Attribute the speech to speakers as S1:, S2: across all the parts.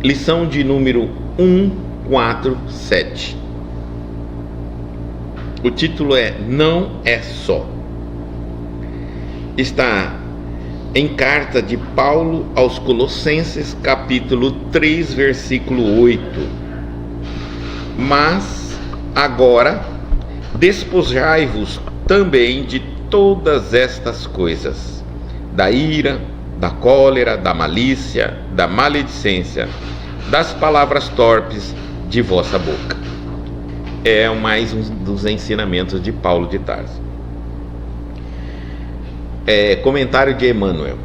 S1: Lição de número 147. O título é Não é Só. Está em carta de Paulo aos Colossenses, capítulo 3, versículo 8. Mas agora despojai-vos também de todas estas coisas: da ira, da cólera, da malícia, da maledicência, das palavras torpes de vossa boca. É mais um dos ensinamentos de Paulo de Tarso. Comentário de Emmanuel.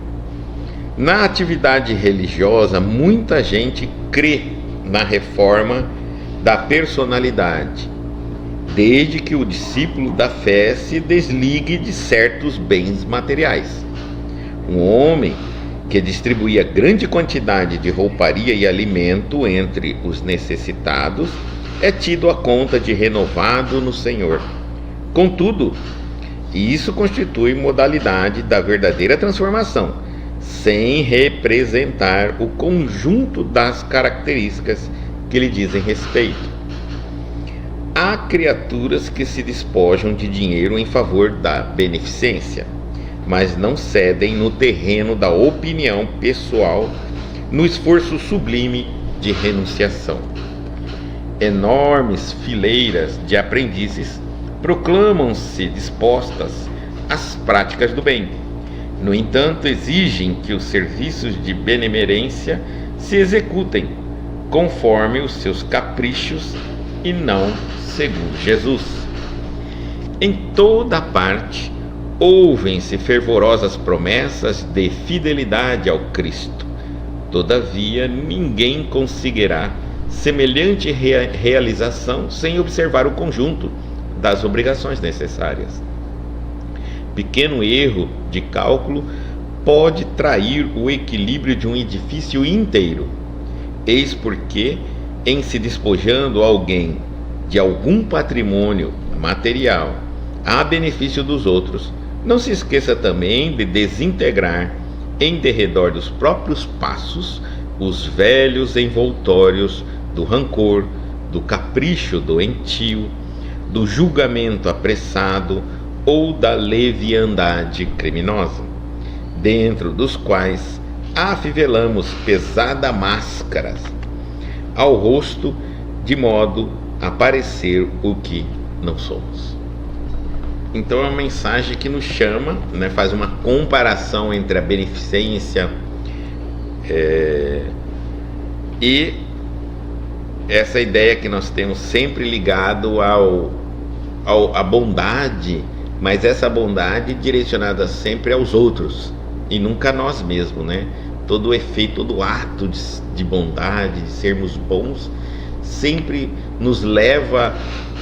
S1: Na atividade religiosa, muita gente crê na reforma da personalidade, desde que o discípulo da fé se desligue de certos bens materiais. Um homem que distribuía grande quantidade de rouparia e alimento entre os necessitados é tido à conta de renovado no Senhor. Contudo, isso constitui modalidade da verdadeira transformação, sem representar o conjunto das características que lhe dizem respeito. Há criaturas que se despojam de dinheiro em favor da beneficência, mas não cedem no terreno da opinião pessoal, no esforço sublime de renunciação. Enormes fileiras de aprendizes proclamam-se dispostas às práticas do bem. No entanto, exigem que os serviços de benemerência se executem conforme os seus caprichos e não segundo Jesus. Em toda parte ouvem-se fervorosas promessas de fidelidade ao Cristo. Todavia, ninguém conseguirá semelhante realização sem observar o conjunto das obrigações necessárias. Pequeno erro de cálculo pode trair o equilíbrio de um edifício inteiro. Eis porque, em se despojando alguém de algum patrimônio material a benefício dos outros, não se esqueça também de desintegrar em derredor dos próprios passos os velhos envoltórios do rancor, do capricho doentio, do julgamento apressado ou da leviandade criminosa, dentro dos quais afivelamos pesada máscara ao rosto, de modo a parecer o que não somos. Então é uma mensagem que nos chama, faz uma comparação entre a beneficência e essa ideia que nós temos sempre ligado à bondade, mas essa bondade direcionada sempre aos outros e nunca a nós mesmos, Todo o efeito, todo o ato de bondade, de sermos bons, sempre nos leva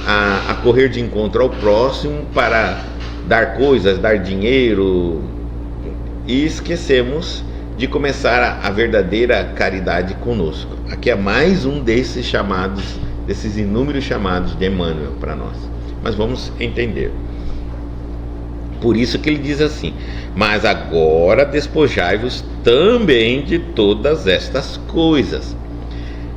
S1: a correr de encontro ao próximo para dar coisas, dar dinheiro, e esquecemos de começar a verdadeira caridade conosco. Aqui é mais um desses chamados, desses inúmeros chamados de Emmanuel para nós. Mas vamos entender. Por isso que ele diz assim: mas agora despojai-vos também de todas estas coisas.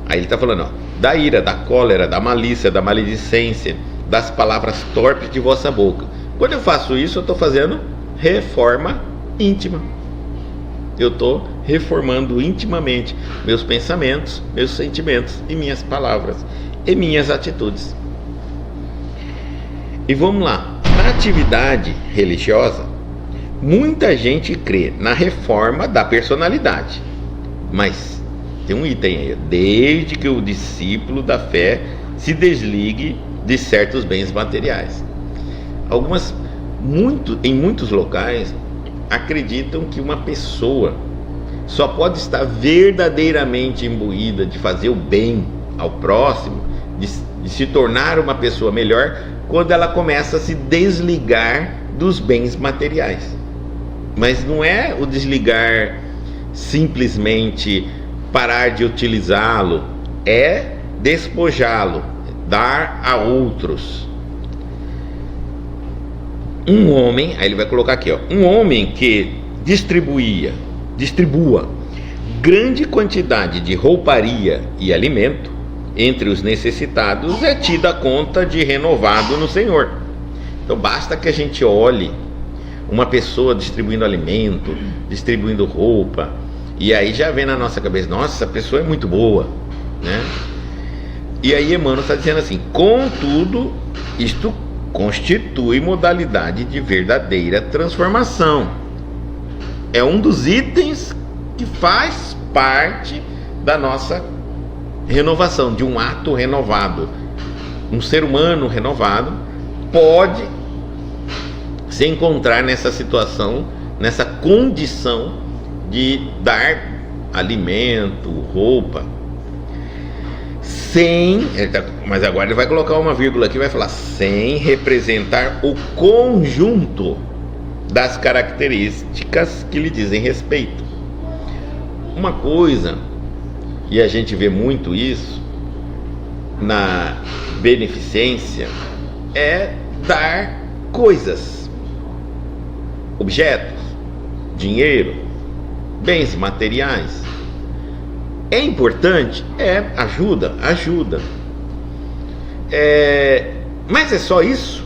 S1: Aí ele está falando, da ira, da cólera, da malícia, da maledicência, das palavras torpes de vossa boca. Quando eu faço isso, eu estou fazendo reforma íntima. Eu estou reformando intimamente meus pensamentos, meus sentimentos e minhas palavras e minhas atitudes. E vamos lá. Na atividade religiosa, muita gente crê na reforma da personalidade, mas tem um item aí: desde que o discípulo da fé se desligue de certos bens materiais. Em muitos locais, acreditam que uma pessoa só pode estar verdadeiramente imbuída de fazer o bem ao próximo, de se tornar uma pessoa melhor, quando ela começa a se desligar dos bens materiais. Mas não é o desligar simplesmente parar de utilizá-lo, é despojá-lo, dar a outros. Um homem, aí ele vai colocar aqui, um homem que distribua grande quantidade de rouparia e alimento entre os necessitados é tida conta de renovado no Senhor. Então basta que a gente olhe uma pessoa distribuindo alimento, distribuindo roupa, e aí já vem na nossa cabeça, nossa, essa pessoa é muito boa, né? E aí Emmanuel está dizendo assim: contudo, isto constitui modalidade de verdadeira transformação. É um dos itens que faz parte da nossa renovação, de um ato renovado. Um ser humano renovado pode se encontrar nessa situação, nessa condição de dar alimento, roupa, sem, mas agora ele vai colocar uma vírgula aqui, vai falar sem representar o conjunto das características que lhe dizem respeito. Uma coisa, e a gente vê muito isso na beneficência, é dar coisas, objetos, dinheiro, bens materiais. É importante? Ajuda. Mas é só isso?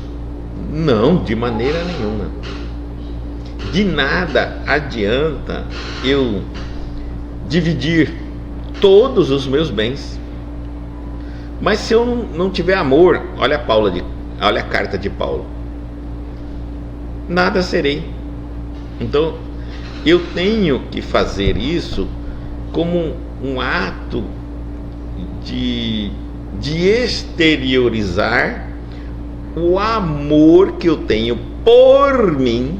S1: Não, de maneira nenhuma. De nada adianta eu dividir todos os meus bens, mas se eu não tiver amor, olha a carta de Paulo, nada serei. Então eu tenho que fazer isso como um ato de exteriorizar o amor que eu tenho por mim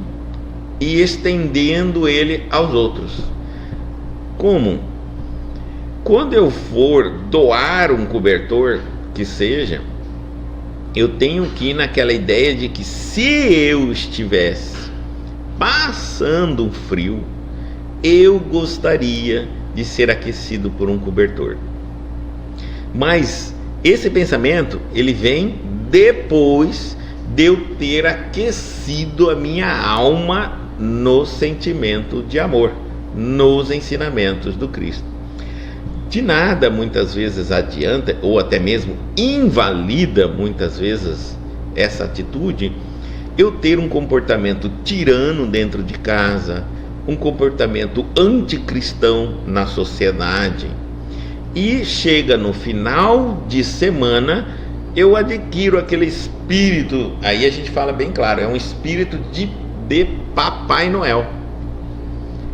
S1: e estendendo ele aos outros. Como? Quando eu for doar um cobertor, que seja, eu tenho que ir naquela ideia de que se eu estivesse passando um frio, eu gostaria de ser aquecido por um cobertor. Mas esse pensamento, ele vem depois de eu ter aquecido a minha alma no sentimento de amor, nos ensinamentos do Cristo. De nada muitas vezes adianta, ou até mesmo invalida muitas vezes essa atitude, eu ter um comportamento tirano dentro de casa, um comportamento anticristão na sociedade, e chega no final de semana eu adquiro aquele espírito, aí a gente fala bem claro, é um espírito de Papai Noel,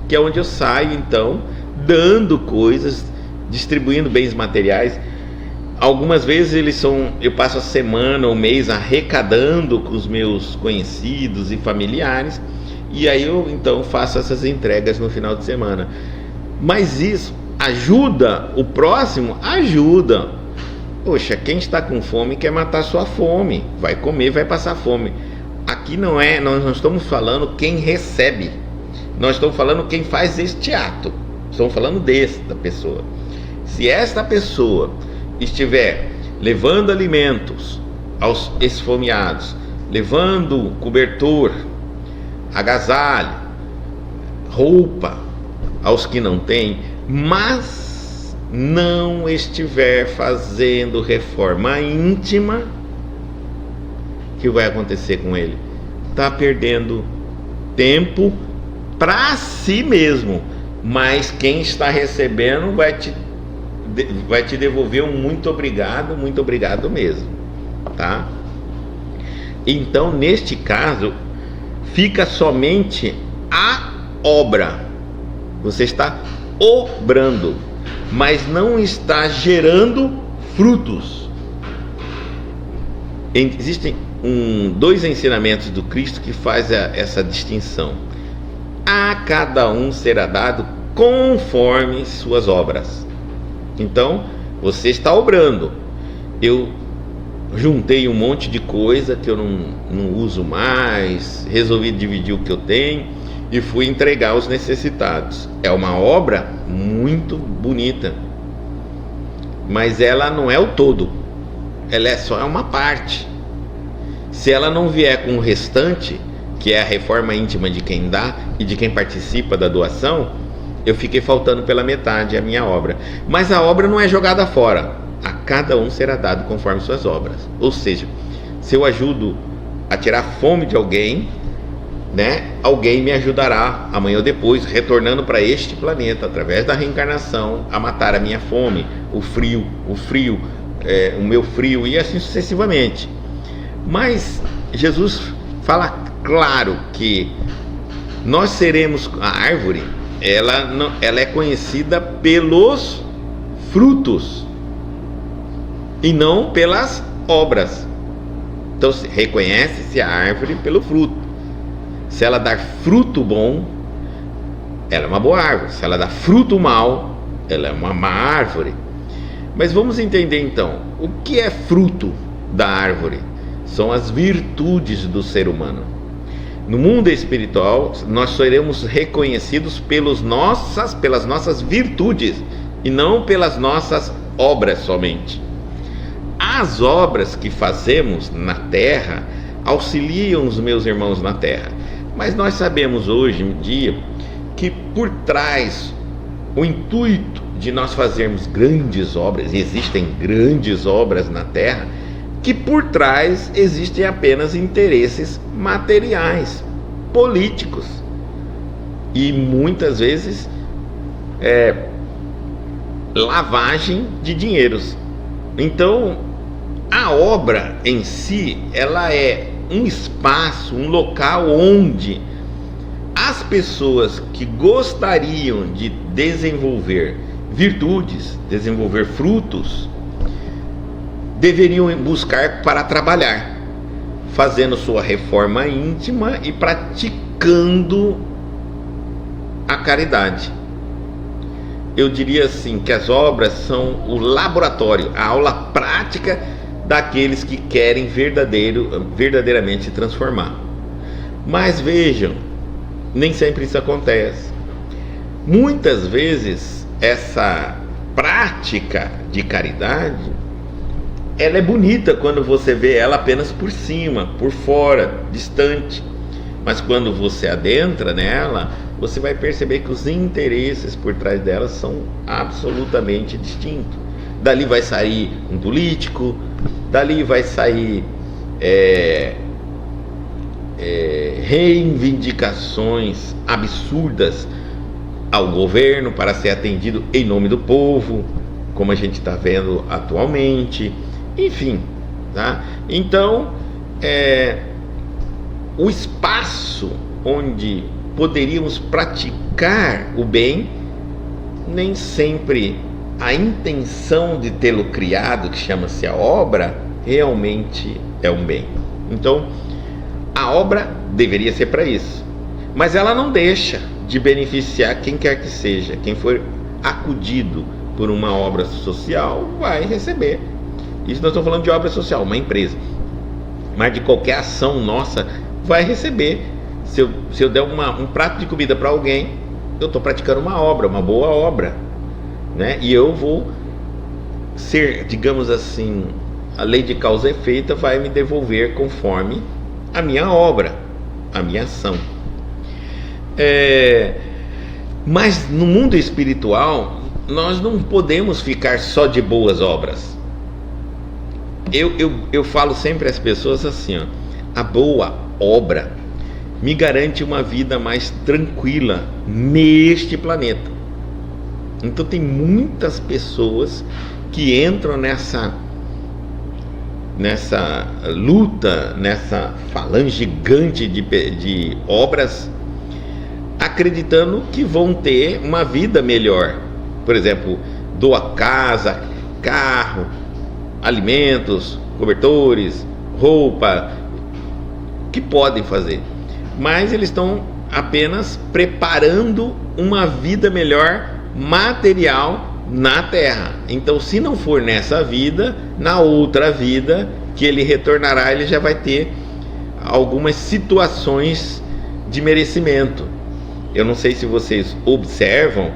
S1: que é onde eu saio então dando coisas, distribuindo bens materiais. Algumas vezes eu passo a semana ou mês arrecadando com os meus conhecidos e familiares, e aí eu então faço essas entregas no final de semana. Mas isso ajuda o próximo? Ajuda. Poxa, quem está com fome quer matar sua fome, vai comer, vai passar fome. Aqui nós não estamos falando quem recebe, nós estamos falando quem faz este ato, estamos falando desta pessoa. Se esta pessoa estiver levando alimentos aos esfomeados, levando cobertor, agasalho, roupa aos que não têm, mas não estiver fazendo reforma íntima, o que vai acontecer com ele? Está perdendo tempo para si mesmo, mas quem está recebendo vai te devolver um muito obrigado mesmo, tá? Então, neste caso, fica somente a obra. Você está obrando, mas não está gerando frutos. Existem dois ensinamentos do Cristo que faz essa distinção. A cada um será dado conforme suas obras. Então, você está obrando. Eu juntei um monte de coisa que eu não uso mais, resolvi dividir o que eu tenho e fui entregar aos necessitados. É uma obra muito bonita, mas ela não é o todo, ela só é uma parte. Se ela não vier com o restante, que é a reforma íntima de quem dá e de quem participa da doação, eu fiquei faltando pela metade a minha obra. Mas a obra não é jogada fora. A cada um será dado conforme suas obras. Ou seja, se eu ajudo a tirar a fome de alguém, né, alguém me ajudará amanhã ou depois, retornando para este planeta, através da reencarnação, a matar a minha fome, o meu frio, e assim sucessivamente. Mas Jesus fala claro que nós seremos a árvore. Ela é conhecida pelos frutos e não pelas obras. Então reconhece-se a árvore pelo fruto. Se ela dar fruto bom, ela é uma boa árvore. Se ela dá fruto mal, ela é uma má árvore. Mas vamos entender então, o que é fruto da árvore? São as virtudes do ser humano. No mundo espiritual, nós seremos reconhecidos pelas nossas virtudes e não pelas nossas obras somente. As obras que fazemos na terra auxiliam os meus irmãos na terra, mas nós sabemos hoje em dia que por trás o intuito de nós fazermos grandes obras, e existem grandes obras na terra, que por trás existem apenas interesses materiais, políticos, e muitas vezes lavagem de dinheiros. Então a obra em si, ela é um espaço, um local onde as pessoas que gostariam de desenvolver virtudes, desenvolver frutos, deveriam buscar para trabalhar, fazendo sua reforma íntima e praticando a caridade. Eu diria assim que as obras são o laboratório, a aula prática daqueles que querem verdadeiramente se transformar. Mas vejam, nem sempre isso acontece. Muitas vezes essa prática de caridade, ela é bonita quando você vê ela apenas por cima, por fora, distante. Mas quando você adentra nela, você vai perceber que os interesses por trás dela são absolutamente distintos. Dali vai sair um político, dali vai sair reivindicações absurdas ao governo para ser atendido em nome do povo, como a gente está vendo atualmente. Enfim, tá? Então, o espaço onde poderíamos praticar o bem, nem sempre a intenção de tê-lo criado, que chama-se a obra, realmente é um bem. Então, a obra deveria ser para isso, mas ela não deixa de beneficiar quem quer que seja. Quem for acudido por uma obra social vai receber. Isso nós estamos falando de obra social, uma empresa, mas de qualquer ação nossa vai receber. Se eu der um prato de comida para alguém, eu estou praticando uma obra, uma boa obra, né? E eu vou ser, digamos assim, a lei de causa e efeito vai me devolver conforme a minha obra, a minha ação. Mas no mundo espiritual, nós não podemos ficar só de boas obras. Eu falo sempre às pessoas assim, ó, a boa obra me garante uma vida mais tranquila neste planeta. Então tem muitas pessoas que entram nessa luta, nessa falange gigante de obras, acreditando que vão ter uma vida melhor. Por exemplo, doa casa, carro, alimentos, cobertores, roupa, que podem fazer, mas eles estão apenas preparando uma vida melhor material na Terra. Então, se não for nessa vida, na outra vida que ele retornará, ele já vai ter algumas situações de merecimento. Eu não sei se vocês observam,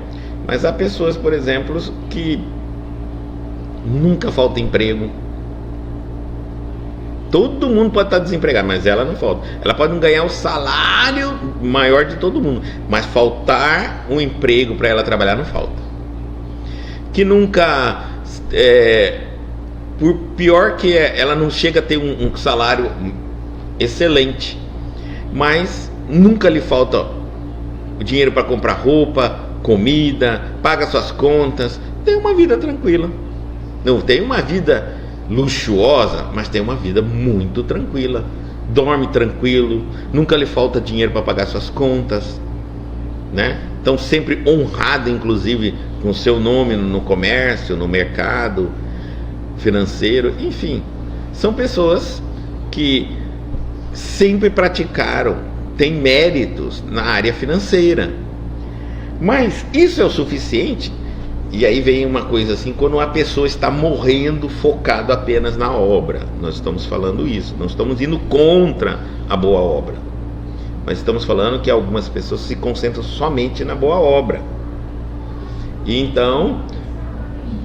S1: mas há pessoas, por exemplo, que nunca falta emprego, Todo mundo pode estar desempregado, mas ela não falta. Ela pode não ganhar o salário maior de todo mundo, mas faltar um emprego para ela trabalhar não falta. Que nunca, por pior que ela não chega a ter um salário excelente, mas nunca lhe falta o dinheiro para comprar roupa, comida, paga suas contas, tem uma vida tranquila. Não tem uma vida luxuosa, mas tem uma vida muito tranquila. Dorme tranquilo, nunca lhe falta dinheiro para pagar suas contas, né? Então sempre honrada, inclusive com seu nome no comércio, no mercado financeiro, enfim, são pessoas que sempre praticaram, têm méritos na área financeira. Mas isso é o suficiente? E aí vem uma coisa assim, quando a pessoa está morrendo focado apenas na obra. Nós estamos falando isso, não estamos indo contra a boa obra, mas estamos falando que algumas pessoas se concentram somente na boa obra. E então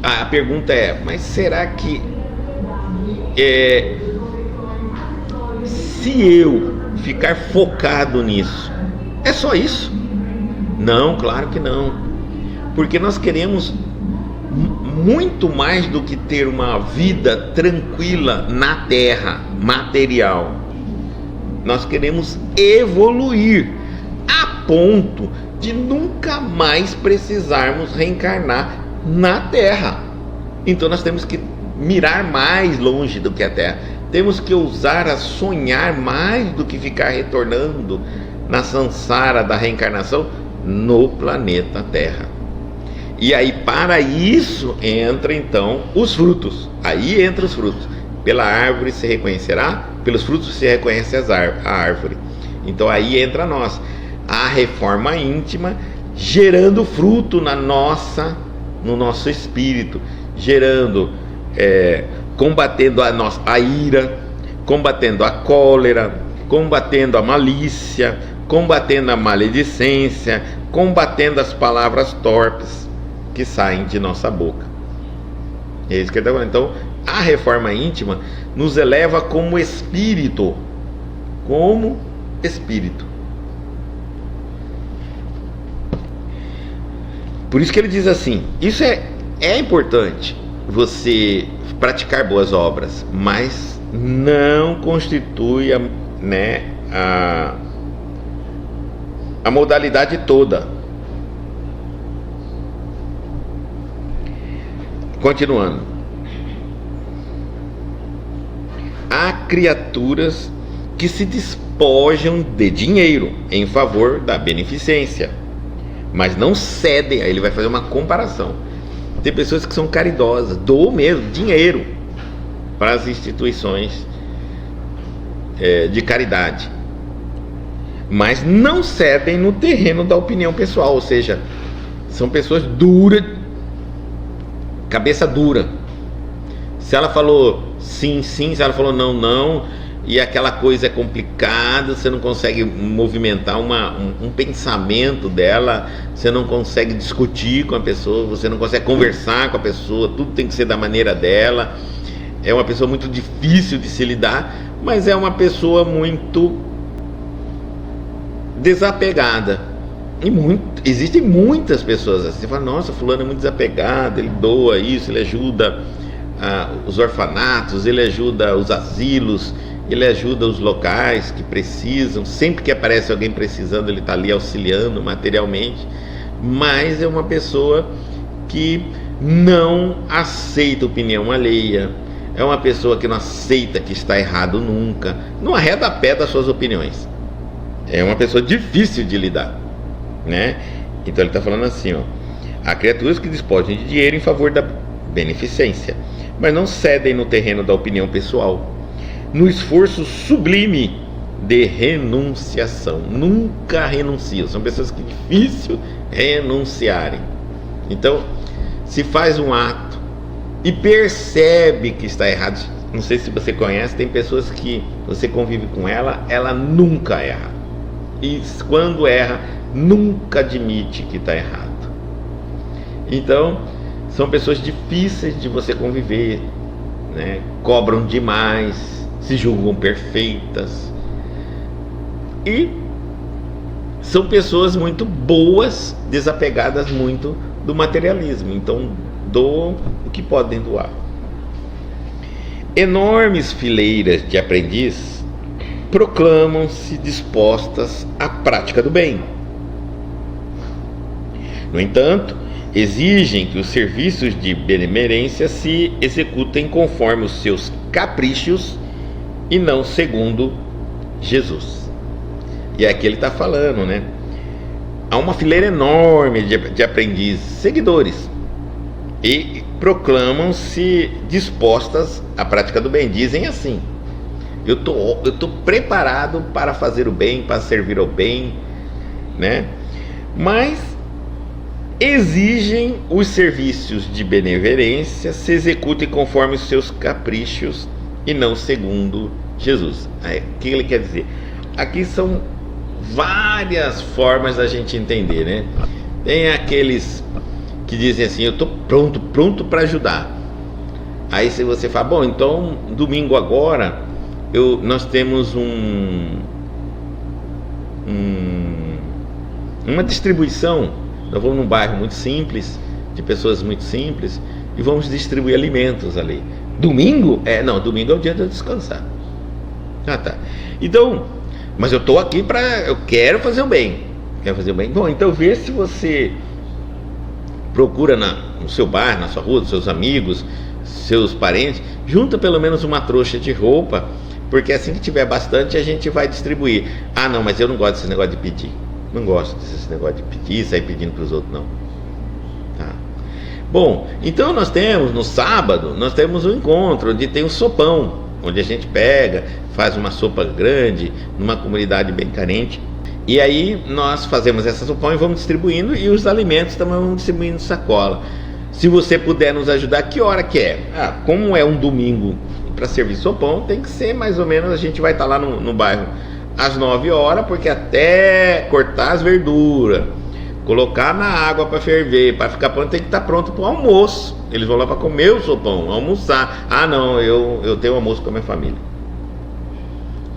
S1: a pergunta é, mas será que se eu ficar focado nisso, é só isso? Não, claro que não. Porque nós queremos muito mais do que ter uma vida tranquila na terra, material. Nós queremos evoluir a ponto de nunca mais precisarmos reencarnar na terra. Então nós temos que mirar mais longe do que a terra. Temos que ousar a sonhar mais do que ficar retornando na samsara da reencarnação no planeta Terra. E aí para isso entra então os frutos. Aí entra os frutos. Pela árvore se reconhecerá, pelos frutos se reconhece a árvore. Então aí entra nós, a reforma íntima, gerando fruto no nosso espírito, gerando, combatendo a ira, combatendo a cólera, combatendo a malícia, combatendo a maledicência, combatendo as palavras torpes que saem de nossa boca. É isso que ele está falando. Então, a reforma íntima nos eleva como espírito. Como espírito. Por isso que ele diz assim: isso é importante, você praticar boas obras, mas não constitui a modalidade toda. Continuando, há criaturas que se despojam de dinheiro em favor da beneficência, mas não cedem. Aí ele vai fazer uma comparação. Tem pessoas que são caridosas, doam mesmo dinheiro para as instituições de caridade, mas não cedem no terreno da opinião pessoal, ou seja, são pessoas duras, cabeça dura. Se ela falou sim, sim, se ela falou não, não, e aquela coisa é complicada, você não consegue movimentar um pensamento dela, você não consegue discutir com a pessoa, você não consegue conversar com a pessoa, tudo tem que ser da maneira dela. É uma pessoa muito difícil de se lidar, mas é uma pessoa muito desapegada. E existem muitas pessoas assim. Você fala, nossa, fulano é muito desapegado, ele doa isso, ele ajuda os orfanatos, ele ajuda os asilos, ele ajuda os locais que precisam. Sempre que aparece alguém precisando, ele está ali auxiliando materialmente. Mas é uma pessoa que não aceita opinião alheia, é uma pessoa que não aceita que está errado nunca, não arreda pé das suas opiniões. É uma pessoa difícil de lidar, né? Então ele está falando assim, ó: há criaturas que despojam de dinheiro em favor da beneficência, mas não cedem no terreno da opinião pessoal, no esforço sublime de renunciação. Nunca renunciam. São pessoas que é difícil renunciarem. Então, se faz um ato e percebe que está errado, não sei se você conhece, tem pessoas que você convive com ela nunca erra, e quando erra, nunca admite que está errado. Então, são pessoas difíceis de você conviver, né? Cobram demais, se julgam perfeitas e são pessoas muito boas, desapegadas muito do materialismo. Então doam o que podem doar. Enormes fileiras de aprendiz proclamam-se dispostas à prática do bem. No entanto, exigem que os serviços de benemerência se executem conforme os seus caprichos e não segundo Jesus. E aqui ele está falando, né? Há uma fileira enorme de aprendizes, seguidores, e proclamam-se dispostas à prática do bem. Dizem assim: eu tô preparado para fazer o bem, para servir ao bem, né? Mas exigem os serviços de benevolência se executem conforme os seus caprichos e não segundo Jesus. O que ele quer dizer? Aqui são várias formas da gente entender, né? Tem aqueles que dizem assim: eu estou pronto para ajudar. Aí se você fala, bom, então domingo agora nós temos uma distribuição. Nós vamos num bairro muito simples, de pessoas muito simples, e vamos distribuir alimentos ali. Domingo? Não, domingo é o dia de eu descansar. Ah, tá. Então, mas eu estou aqui eu quero fazer o bem. Quero fazer o bem. Bom, então vê se você procura no seu bairro, na sua rua, dos seus amigos, seus parentes, junta pelo menos uma trouxa de roupa, porque assim que tiver bastante a gente vai distribuir. Ah, não, mas eu não gosto desse negócio de pedir. Não gosto desse negócio de pedir, sair pedindo para os outros, não. Tá. Bom, então nós temos, no sábado, nós temos um encontro onde tem um sopão, onde a gente pega, faz uma sopa grande, numa comunidade bem carente, e aí nós fazemos essa sopão e vamos distribuindo, e os alimentos também vamos distribuindo em sacola. Se você puder nos ajudar, que hora que é? Como é um domingo para servir sopão, tem que ser mais ou menos, a gente vai estar lá no bairro às 9 horas, porque até cortar as verduras, colocar na água para ferver, para ficar pronto, tem que estar pronto para o almoço. Eles vão lá para comer o sopão, almoçar. Ah, não, eu tenho almoço com a minha família.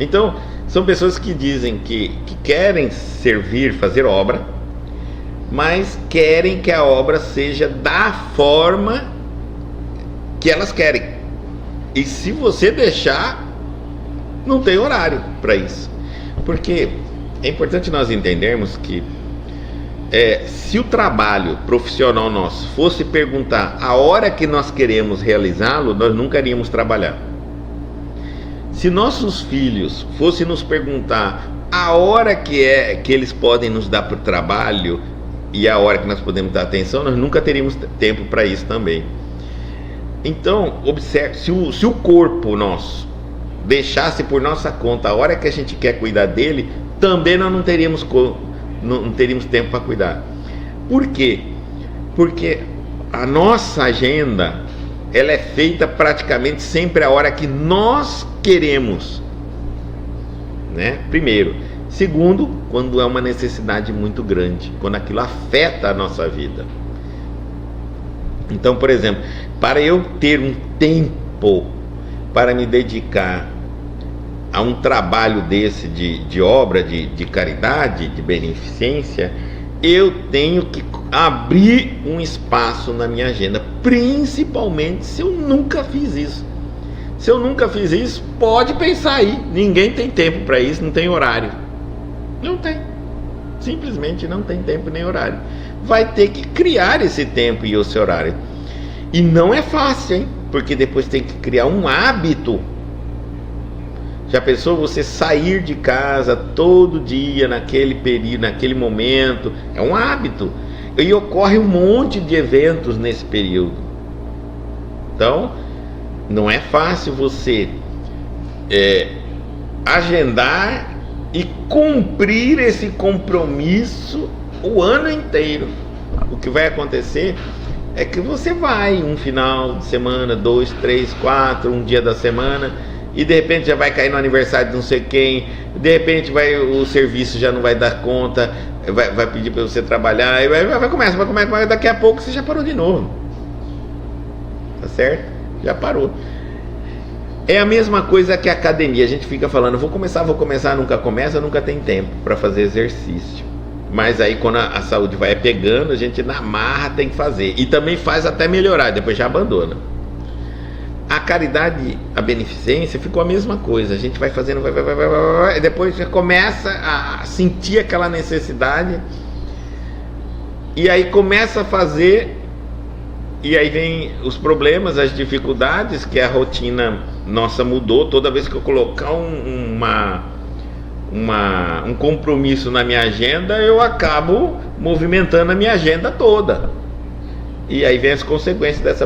S1: Então, são pessoas que dizem que querem servir, fazer obra, mas querem que a obra seja da forma que elas querem. E se você deixar, não tem horário para isso. Porque é importante nós entendermos que se o trabalho profissional nosso fosse perguntar a hora que nós queremos realizá-lo, nós nunca iríamos trabalhar. Se nossos filhos fossem nos perguntar a hora que eles podem nos dar para o trabalho e a hora que nós podemos dar atenção, nós nunca teríamos tempo para isso também. Então, observe, se o corpo nosso deixasse por nossa conta a hora que a gente quer cuidar dele, também nós não teríamos tempo para cuidar. Por quê? Porque a nossa agenda, ela é feita praticamente sempre a hora que nós queremos, né? Primeiro. Segundo, quando é uma necessidade muito grande, quando aquilo afeta a nossa vida. Então, por exemplo, para eu ter um tempo para me dedicar a um trabalho desse de obra, de caridade, de beneficência, eu tenho que abrir um espaço na minha agenda, principalmente se eu nunca fiz isso. Se eu nunca fiz isso, pode pensar aí, ninguém tem tempo para isso, não tem horário. Não tem, simplesmente não tem tempo nem horário. Vai ter que criar esse tempo e esse horário. E não é fácil, hein? Porque depois tem que criar um hábito. Já pensou você sair de casa todo dia, naquele período, naquele momento? É um hábito. E ocorre um monte de eventos nesse período. Então, não é fácil você agendar e cumprir esse compromisso o ano inteiro. O que vai acontecer é que você vai um final de semana, 2, 3, 4, um dia da semana, e de repente já vai cair no aniversário de não sei quem, de repente o serviço já não vai dar conta, vai pedir para você trabalhar, e vai começar, mas daqui a pouco você já parou de novo. Tá certo? Já parou. É a mesma coisa que a academia. A gente fica falando, vou começar, nunca começa, nunca tem tempo para fazer exercício. Mas aí quando a saúde vai pegando, a gente na marra tem que fazer. E também faz até melhorar, depois já abandona. A caridade, a beneficência, ficou a mesma coisa. A gente vai fazendo, vai, e depois já começa a sentir aquela necessidade. E aí começa a fazer, e aí vem os problemas, as dificuldades, que a rotina nossa mudou. Toda vez que eu colocar um compromisso na minha agenda, eu acabo movimentando a minha agenda toda. E aí vem as consequências dessa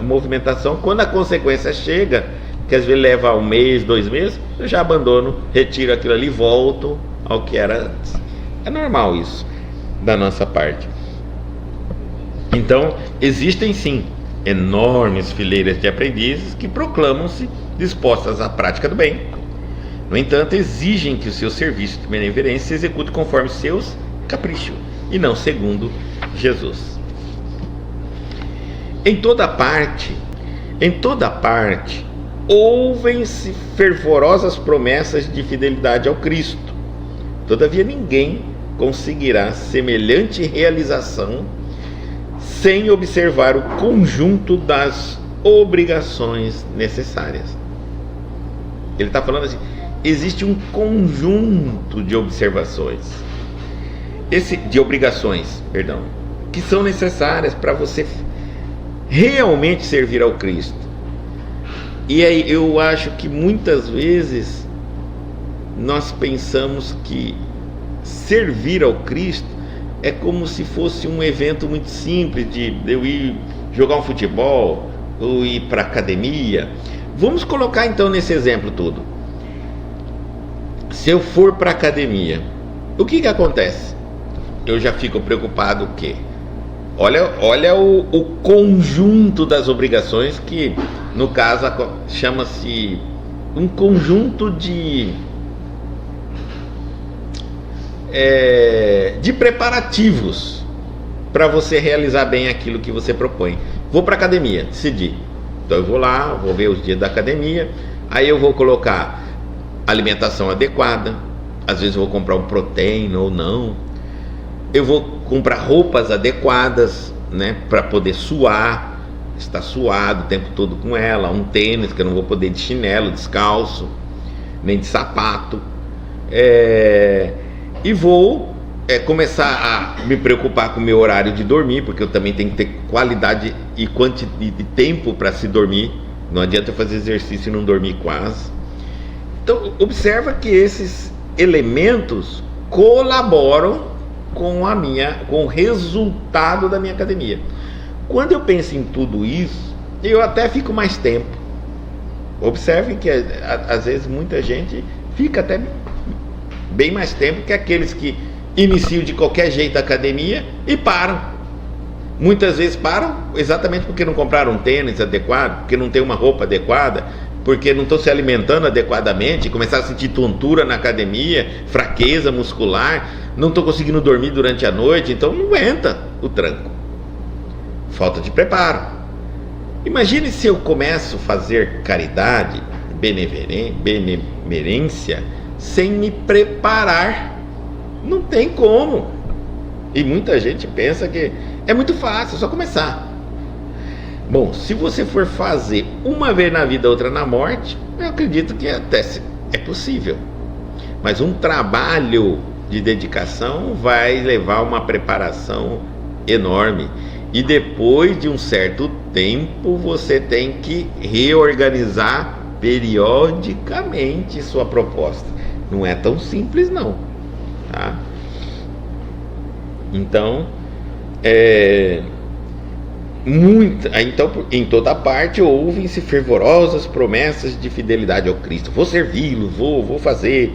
S1: movimentação. Quando a consequência chega, que às vezes leva 1 mês, 2 meses, eu já abandono, retiro aquilo ali e volto ao que era antes. É normal isso da nossa parte. Então, existem sim enormes fileiras de aprendizes que proclamam-se dispostas à prática do bem. No entanto, exigem que o seu serviço de benevolência se execute conforme seus caprichos e não segundo Jesus. Em toda parte, ouvem-se fervorosas promessas de fidelidade ao Cristo. Todavia, ninguém conseguirá semelhante realização sem observar o conjunto das obrigações necessárias. Ele está falando assim, existe um conjunto de obrigações, que são necessárias para você realmente servir ao Cristo. E aí eu acho que muitas vezes nós pensamos que servir ao Cristo é como se fosse um evento muito simples de eu ir jogar um futebol ou ir para academia. Vamos colocar então nesse exemplo todo. Se eu for para academia, o que acontece? Eu já fico preocupado o quê? Olha o conjunto das obrigações, que no caso chama-se um conjunto de preparativos para você realizar bem aquilo que você propõe. Vou para academia, decidi. Então eu vou lá, vou ver os dias da academia, aí eu vou colocar alimentação adequada, às vezes eu vou comprar um proteína ou não, eu vou comprar roupas adequadas, né, para poder suar, estar suado o tempo todo com ela, um tênis que eu não vou poder de chinelo, descalço, nem de sapato, e vou começar a me preocupar com o meu horário de dormir, porque eu também tenho que ter qualidade e quantidade de tempo para se dormir. Não adianta eu fazer exercício e não dormir quase. Então observa que esses elementos colaboram com o resultado da minha academia. Quando eu penso em tudo isso, eu até fico mais tempo. Observe que às vezes muita gente fica até bem mais tempo que aqueles que iniciam de qualquer jeito a academia e param. Muitas vezes param exatamente porque não compraram um tênis adequado, porque não tem uma roupa adequada, porque não estão se alimentando adequadamente, começaram a sentir tontura na academia, fraqueza muscular, não estão conseguindo dormir durante a noite, então não aguenta o tranco. Falta de preparo. Imagine se eu começo a fazer caridade, benemerência, sem me preparar. Não tem como. E muita gente pensa que é muito fácil, é só começar. Bom, se você for fazer uma vez na vida, outra na morte, eu acredito que até é possível. Mas um trabalho de dedicação vai levar uma preparação enorme. E depois de um certo tempo, você tem que reorganizar periodicamente sua proposta. Não é tão simples não, tá? Então, então em toda parte ouvem-se fervorosas promessas de fidelidade ao Cristo. Vou servi-lo, vou fazer.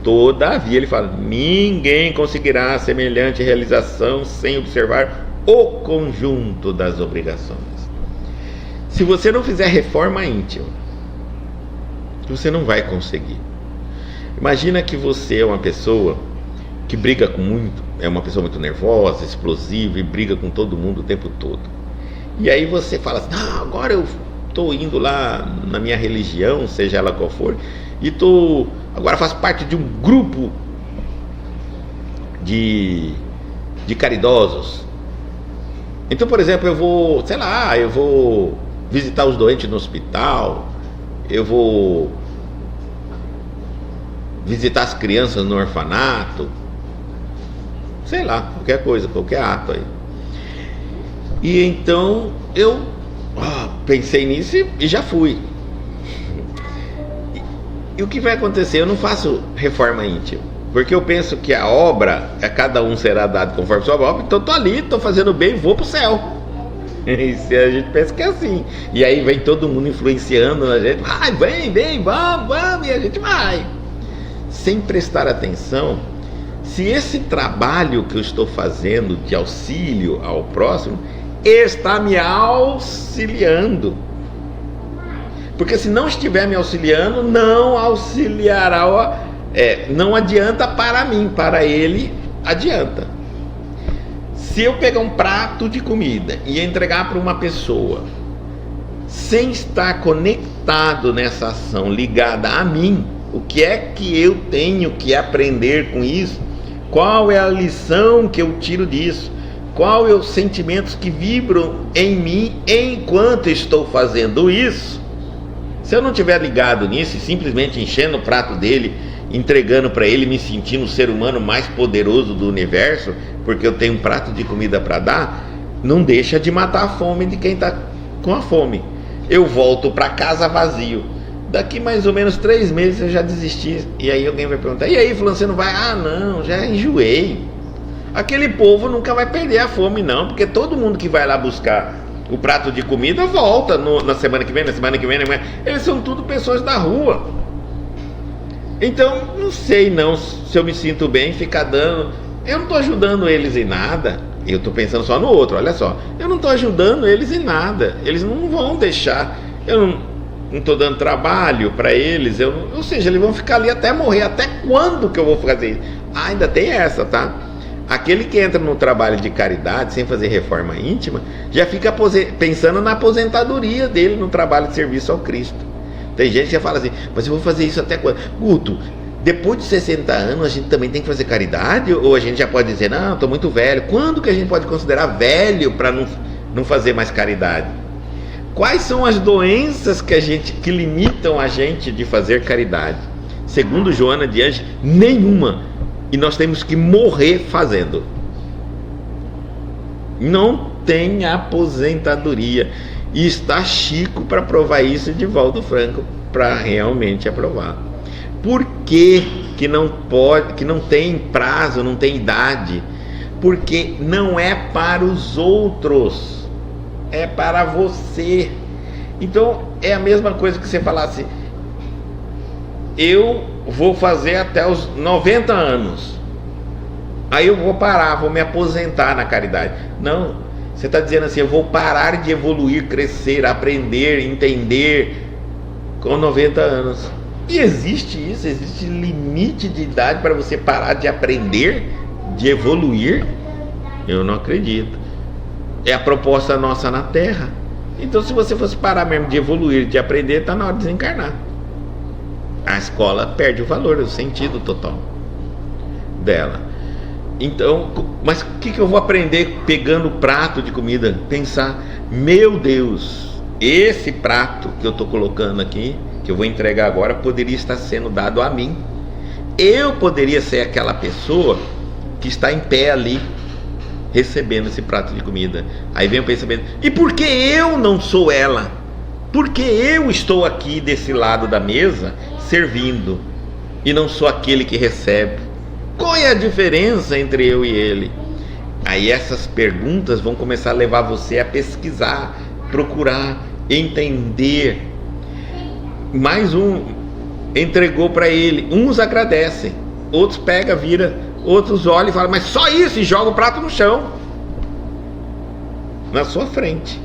S1: Todavia, ele fala, ninguém conseguirá semelhante realização sem observar o conjunto das obrigações. Se você não fizer reforma íntima, você não vai conseguir. Imagina que você é uma pessoa que briga com muito, é uma pessoa muito nervosa, explosiva e briga com todo mundo o tempo todo. E aí você fala assim, agora eu estou indo lá na minha religião, seja ela qual for, e agora faço parte de um grupo de caridosos. Então, por exemplo, eu vou visitar os doentes no hospital, eu vou visitar as crianças no orfanato, sei lá, qualquer coisa, qualquer ato aí. E então eu pensei nisso e já fui. E o que vai acontecer? Eu não faço reforma íntima, porque eu penso que a obra, a cada um será dado conforme sua obra. Então eu tô ali, tô fazendo bem, vou pro céu. E a gente pensa que é assim. E aí vem todo mundo influenciando na gente. Vem, vamos, e a gente vai. Sem prestar atenção se esse trabalho que eu estou fazendo de auxílio ao próximo está me auxiliando. Porque se não estiver me auxiliando, não auxiliará, não adianta para mim, para ele adianta. Se eu pegar um prato de comida e entregar para uma pessoa sem estar conectado nessa ação, ligada a mim, o que é que eu tenho que aprender com isso? Qual é a lição que eu tiro disso? Qual é os sentimentos que vibram em mim enquanto estou fazendo isso? Se eu não estiver ligado nisso e simplesmente enchendo o prato dele, entregando para ele, me sentindo o ser humano mais poderoso do universo, porque eu tenho um prato de comida para dar, não deixa de matar a fome de quem está com a fome. Eu volto para casa vazio. Daqui mais ou menos 3 meses eu já desisti. E aí alguém vai perguntar: e aí, fulano, você não vai? Ah, não, já enjoei. Aquele povo nunca vai perder a fome, não, porque todo mundo que vai lá buscar o prato de comida volta na semana que vem, eles são tudo pessoas da rua. Então, não sei não se eu me sinto bem ficar dando. Eu não estou ajudando eles em nada. Eu estou pensando só no outro, olha só. Eu não estou ajudando eles em nada. Eles não vão deixar. Eu não estou dando trabalho para eles. Ou seja, eles vão ficar ali até morrer. Até quando que eu vou fazer isso? Ainda tem essa, tá? Aquele que entra no trabalho de caridade sem fazer reforma íntima já fica pensando na aposentadoria dele no trabalho de serviço ao Cristo. Tem gente que fala assim: mas eu vou fazer isso até quando? Guto, depois de 60 anos a gente também tem que fazer caridade? Ou a gente já pode dizer: não, estou muito velho? Quando que a gente pode considerar velho para não fazer mais caridade? Quais são as doenças que limitam a gente de fazer caridade? Segundo Joana de Ângeles, nenhuma. E nós temos que morrer fazendo. Não tem aposentadoria. E está Chico para provar isso, de Divaldo Franco para realmente aprovar. Por que não pode, que não tem prazo, não tem idade? Porque não é para os outros, é para você. Então é a mesma coisa que você falasse: eu vou fazer até os 90 anos, aí eu vou parar, vou me aposentar na caridade. Não, você está dizendo assim: eu vou parar de evoluir, crescer, aprender, entender com 90 anos. E existe isso? Existe limite de idade para você parar de aprender, de evoluir? Eu não acredito. É a proposta nossa na Terra. Então, se você fosse parar mesmo de evoluir, de aprender, está na hora de desencarnar. A escola perde o valor, o sentido total dela. Então, mas o que eu vou aprender pegando o prato de comida? Pensar: meu Deus, esse prato que eu estou colocando aqui, que eu vou entregar agora, poderia estar sendo dado a mim. Eu poderia ser aquela pessoa que está em pé ali, recebendo esse prato de comida. Aí vem o pensamento: e por que eu não sou ela? Por que eu estou aqui desse lado da mesa servindo e não sou aquele que recebe? Qual é a diferença entre eu e ele? Aí essas perguntas vão começar a levar você a pesquisar, procurar, entender. Mais um entregou para ele, uns agradecem, outros pega, vira, outros olham e falam: mas só isso? E joga o prato no chão, na sua frente.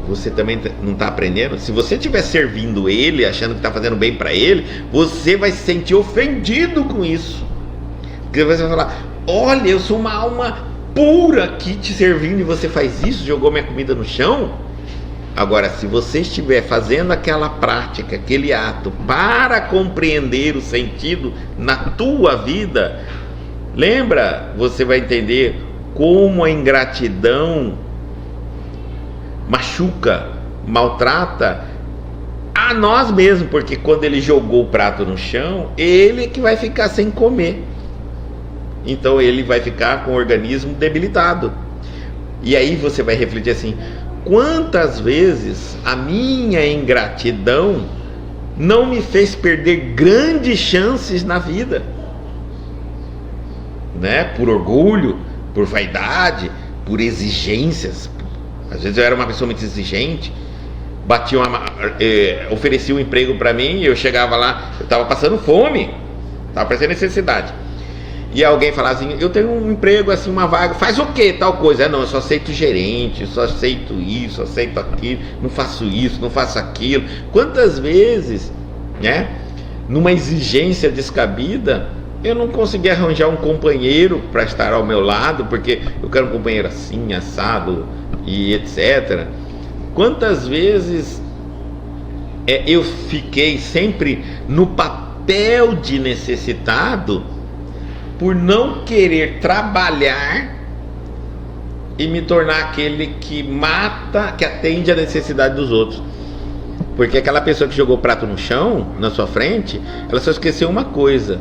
S1: Você também não está aprendendo? Se você estiver servindo ele, achando que está fazendo bem para ele, você vai se sentir ofendido com isso. Porque você vai falar: olha, eu sou uma alma pura aqui te servindo e você faz isso, jogou minha comida no chão. Agora, se você estiver fazendo aquela prática, aquele ato, para compreender o sentido na tua vida, lembra, você vai entender como a ingratidão machuca, maltrata a nós mesmos, porque quando ele jogou o prato no chão, ele é que vai ficar sem comer. Então ele vai ficar com o organismo debilitado. E aí você vai refletir assim: quantas vezes a minha ingratidão não me fez perder grandes chances na vida, né? Por orgulho, por vaidade, por exigências. Às vezes eu era uma pessoa muito exigente, oferecia um emprego para mim, e eu chegava lá, eu estava passando fome, estava parecendo necessidade, e alguém falava assim: eu tenho um emprego, assim, uma vaga, faz o que, tal coisa? Não, eu só aceito gerente, eu só aceito isso, só aceito aquilo, não faço isso, não faço aquilo. Quantas vezes, né, numa exigência descabida, eu não consegui arranjar um companheiro para estar ao meu lado, porque eu quero um companheiro assim, assado e etc. Quantas vezes eu fiquei sempre no papel de necessitado, por não querer trabalhar e me tornar aquele que mata, que atende a necessidade dos outros. Porque aquela pessoa que jogou o prato no chão, na sua frente, ela só esqueceu uma coisa: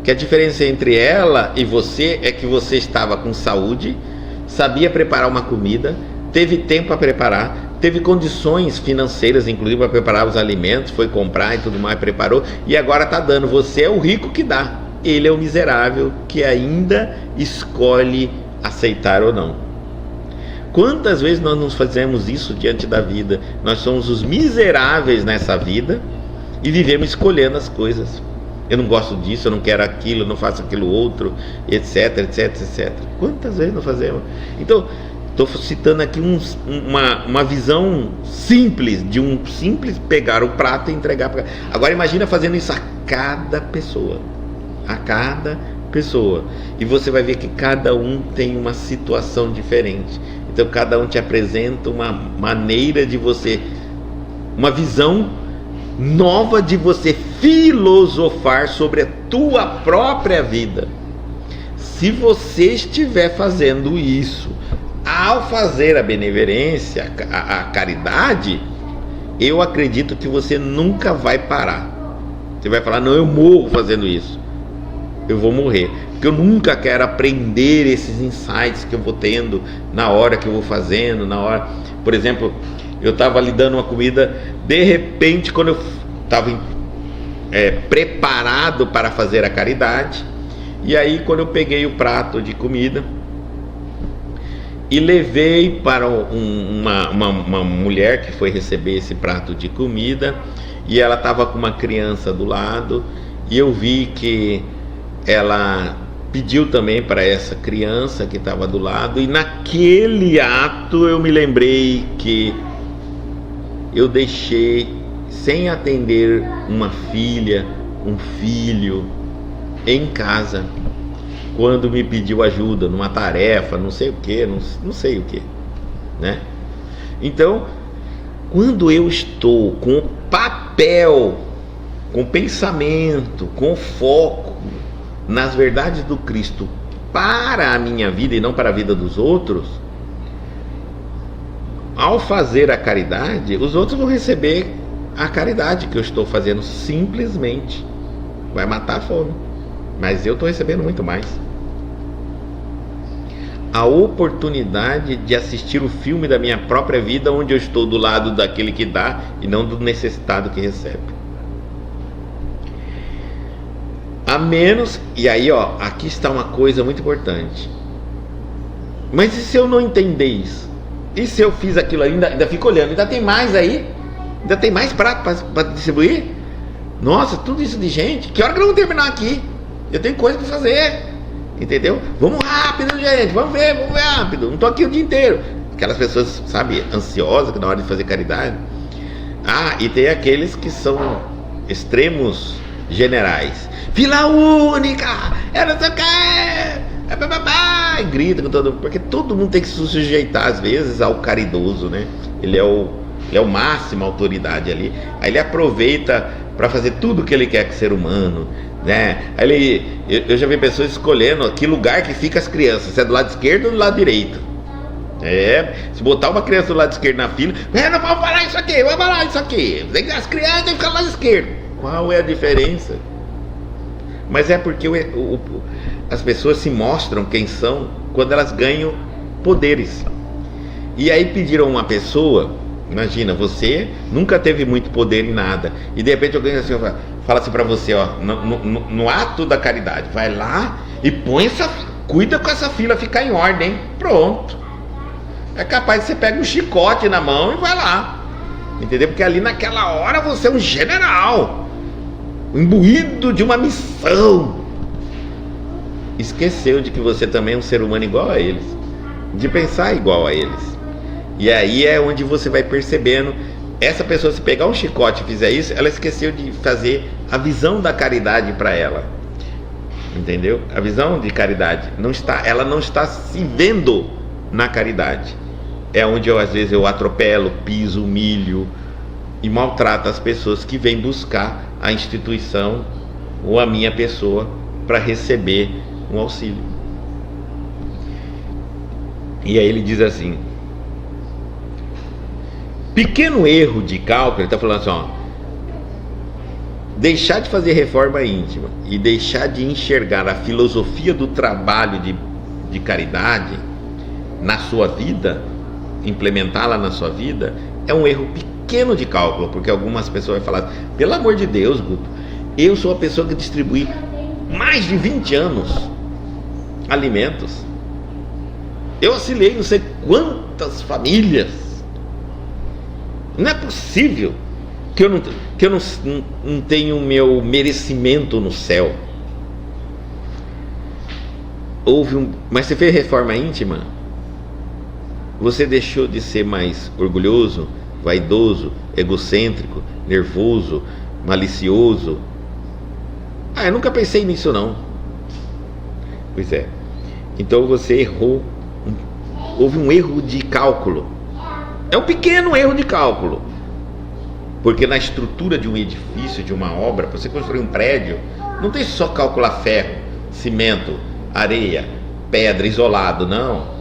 S1: que a diferença entre ela e você é que você estava com saúde, sabia preparar uma comida, teve tempo para preparar, teve condições financeiras, inclusive, para preparar os alimentos, foi comprar e tudo mais, preparou, e agora está dando. Você é o rico que dá, ele é o miserável que ainda escolhe aceitar ou não. Quantas vezes nós nos fazemos isso diante da vida? Nós somos os miseráveis nessa vida e vivemos escolhendo as coisas. Eu não gosto disso, eu não quero aquilo, eu não faço aquilo outro, etc, etc, etc. Quantas vezes nós fazemos? Então, estou citando aqui uma visão simples, de um simples pegar o prato e entregar para... Agora imagina fazendo isso a cada pessoa. A cada pessoa. E você vai ver que cada um tem uma situação diferente. Então cada um te apresenta uma maneira de você, uma visão nova de você filosofar sobre a tua própria vida. Se você estiver fazendo isso, ao fazer a benevolência, a caridade, eu acredito que você nunca vai parar. Você vai falar: não, eu morro fazendo isso, eu vou morrer, porque eu nunca quero aprender esses insights que eu vou tendo na hora que eu vou fazendo, na hora... Por exemplo, eu estava ali dando uma comida, de repente, quando eu estava preparado para fazer a caridade, e aí quando eu peguei o prato de comida e levei para uma mulher que foi receber esse prato de comida, e ela estava com uma criança do lado, e eu vi que ela pediu também para essa criança que estava do lado, e naquele ato eu me lembrei que eu deixei sem atender uma filha, um filho em casa, quando me pediu ajuda numa tarefa, não sei o que, não sei o que, né? Então, quando eu estou com o papel, com o pensamento, com o foco nas verdades do Cristo para a minha vida e não para a vida dos outros, ao fazer a caridade, os outros vão receber a caridade que eu estou fazendo, simplesmente vai matar a fome, mas eu estou recebendo muito mais. A oportunidade de assistir o filme da minha própria vida, onde eu estou do lado daquele que dá e não do necessitado que recebe. A menos, e aí aqui está uma coisa muito importante: mas e se eu não entender isso? E se eu fiz aquilo ainda fico olhando, ainda tem mais aí? Ainda tem mais prato para distribuir? Nossa, tudo isso de gente, que hora que eu vou terminar aqui? Eu tenho coisa para fazer, entendeu? Vamos rápido, gente, vamos ver rápido, não estou aqui o dia inteiro. Aquelas pessoas, sabe, ansiosas, que na hora de fazer caridade. E tem aqueles que são extremos generais: fila única, não sei o que, e grita com todo mundo, porque todo mundo tem que se sujeitar às vezes ao caridoso, né? Ele é o Ele é o máximo autoridade ali. Aí ele aproveita para fazer tudo o que ele quer com o ser humano, né? Aí eu já vi pessoas escolhendo que lugar que fica as crianças, se é do lado esquerdo ou do lado direito. Se botar uma criança do lado esquerdo na fila, não vamos falar isso aqui, vamos falar isso aqui. As crianças têm que ficar do lado esquerdo. Qual é a diferença? Mas é porque as pessoas se mostram quem são quando elas ganham poderes. E aí pediram uma pessoa, imagina, você nunca teve muito poder em nada, e de repente alguém assim, fala assim pra você, ó, no ato da caridade, vai lá e cuida com essa fila ficar em ordem, hein? Pronto. É capaz de você pegar um chicote na mão e vai lá, entendeu? Porque ali naquela hora você é um general, imbuído de uma missão. Esqueceu de que você também é um ser humano igual a eles, de pensar igual a eles. E aí é onde você vai percebendo, essa pessoa, se pegar um chicote e fizer isso, ela esqueceu de fazer a visão da caridade para ela, entendeu? A visão de caridade ela não está se vendo na caridade. É onde às vezes eu atropelo, piso, humilho e maltrato as pessoas que vêm buscar a instituição ou a minha pessoa para receber um auxílio. E aí ele diz assim: pequeno erro de cálculo, ele está falando assim, ó, deixar de fazer reforma íntima e deixar de enxergar a filosofia do trabalho de caridade na sua vida, implementá-la na sua vida, é um erro pequeno de cálculo, porque algumas pessoas vão falar, pelo amor de Deus, Guto, eu sou a pessoa que distribui mais de 20 anos alimentos, eu auxiliei não sei quantas famílias, não é possível que eu não tenha o meu merecimento no céu. Mas você fez reforma íntima? Você deixou de ser mais orgulhoso, vaidoso, egocêntrico, nervoso, malicioso? Eu nunca pensei nisso não. Pois é. Então você errou. Houve um erro de cálculo. É um pequeno erro de cálculo. Porque na estrutura de um edifício, de uma obra, para você construir um prédio, não tem só calcular ferro, cimento, areia, pedra, isolado, não.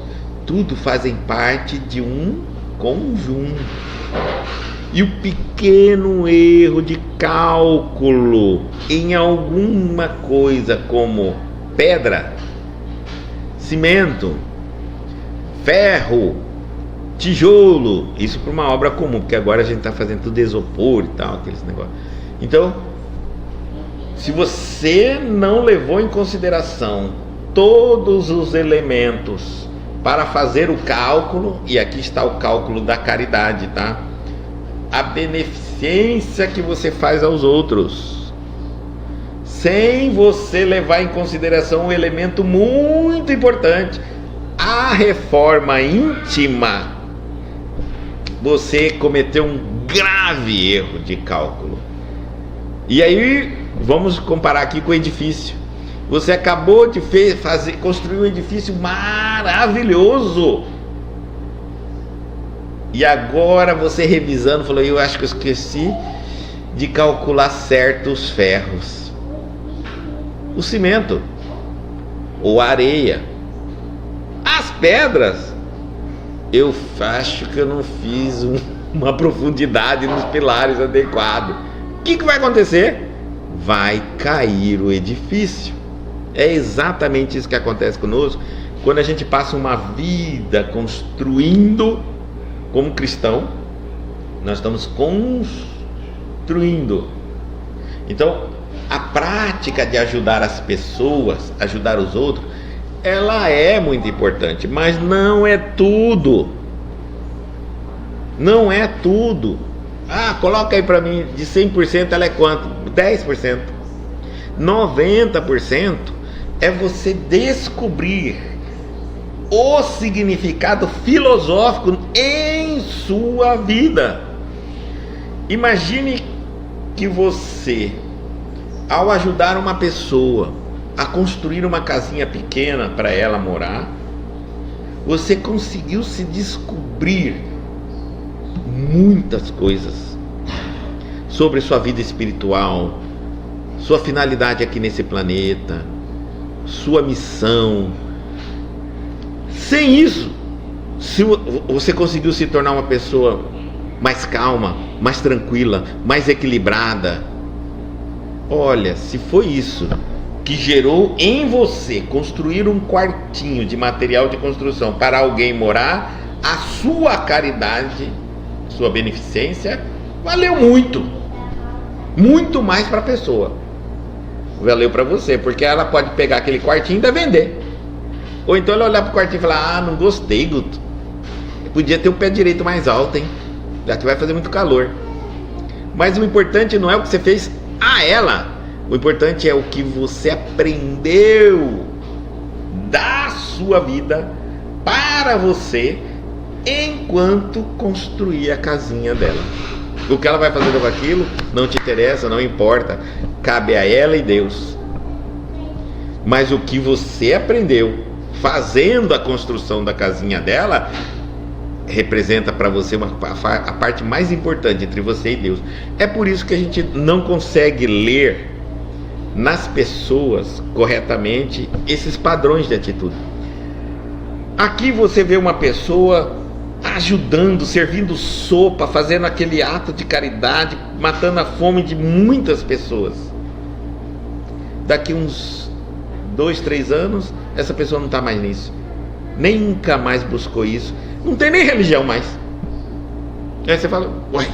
S1: Tudo fazem parte de um conjunto. E o pequeno erro de cálculo em alguma coisa como pedra, cimento, ferro, tijolo, isso para uma obra comum, porque agora a gente está fazendo tudo isopor e tal, aqueles negócios. Então, se você não levou em consideração todos os elementos para fazer o cálculo, e aqui está o cálculo da caridade, tá? A beneficência que você faz aos outros, sem você levar em consideração um elemento muito importante, a reforma íntima, você cometeu um grave erro de cálculo. E aí, vamos comparar aqui com o edifício. Você acabou de construir um edifício maravilhoso. E agora você revisando, falou, eu acho que eu esqueci de calcular certos ferros. O cimento, ou a areia, as pedras. Eu acho que eu não fiz uma profundidade nos pilares adequado. O que vai acontecer? Vai cair o edifício. É exatamente isso que acontece conosco quando a gente passa uma vida construindo. Como cristão, nós estamos construindo. Então, a prática de ajudar as pessoas, ajudar os outros, ela é muito importante, mas não é tudo. Não é tudo. Coloca aí para mim, de 100% ela é quanto? 10%. 90% é você descobrir o significado filosófico em sua vida. Imagine que você, ao ajudar uma pessoa a construir uma casinha pequena para ela morar, você conseguiu se descobrir muitas coisas sobre sua vida espiritual, sua finalidade aqui nesse planeta, sua missão. Sem isso, se você conseguiu se tornar uma pessoa mais calma, mais tranquila, mais equilibrada, olha, se foi isso que gerou em você construir um quartinho de material de construção para alguém morar, a sua caridade, sua beneficência, valeu muito. Muito mais para a pessoa. Valeu para você, porque ela pode pegar aquele quartinho e ainda vender. Ou então ela olhar para o quartinho e falar: não gostei, Guto. Podia ter o pé direito mais alto, hein? Já que vai fazer muito calor. Mas o importante não é o que você fez a ela. O importante é o que você aprendeu da sua vida para você enquanto construía a casinha dela. O que ela vai fazer com aquilo não te interessa, não importa. Cabe a ela e Deus. Mas o que você aprendeu fazendo a construção da casinha dela representa para você a parte mais importante entre você e Deus. É por isso que a gente não consegue ler nas pessoas corretamente esses padrões de atitude. Aqui você vê uma pessoa ajudando, servindo sopa, fazendo aquele ato de caridade, matando a fome de muitas pessoas. Daqui uns 2, 3 anos, essa pessoa não está mais nisso, nunca mais buscou isso, não tem nem religião mais. Aí você fala: uai.